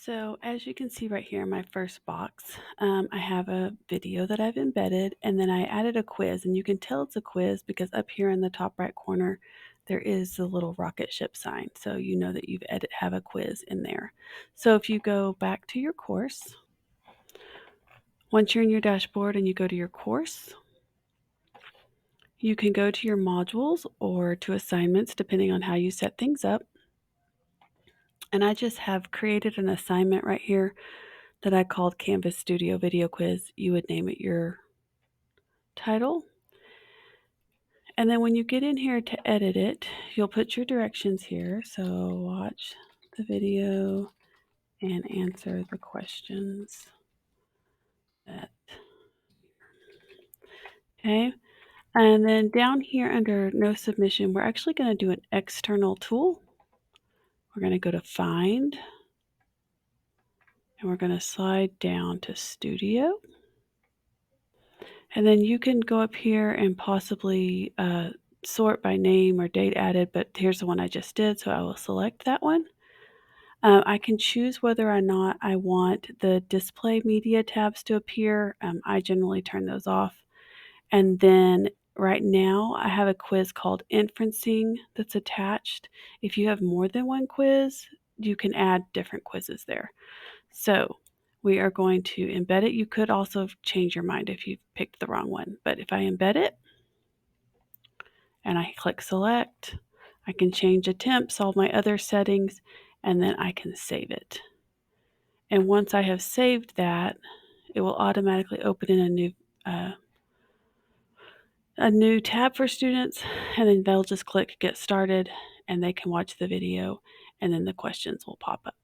So as you can see right here in my first box, I have a video that I've embedded, and then I added a quiz, and you can tell it's a quiz because up here in the top right corner, there is the little rocket ship sign. So you know that you've have a quiz in there. So if you go back to your course, once you're in your dashboard and you go to your course, you can go to your modules or to assignments, depending on how you set things up. And I just have created an assignment right here that I called Canvas Studio Video Quiz. You would name it your title. And then when you get in here to edit it, you'll put your directions here. So watch the video and answer the questions. Okay. And then down here under no submission, we're actually going to do an external tool. We're going to go to find, and we're going to slide down to studio. And then you can go up here and possibly sort by name or date added, but here's the one I just did, so I will select that one. I can choose whether or not I want the display media tabs to appear. I generally turn those off. And then right now I have a quiz called inferencing that's attached. If you have more than one quiz, you can add different quizzes there. So we are going to embed it. You could also change your mind if you picked the wrong one. But if I embed it and I click select, I can change attempts, all my other settings, and then I can save it. And once I have saved that, it will automatically open in a new tab for students, and then they'll just click get started and they can watch the video, and then the questions will pop up.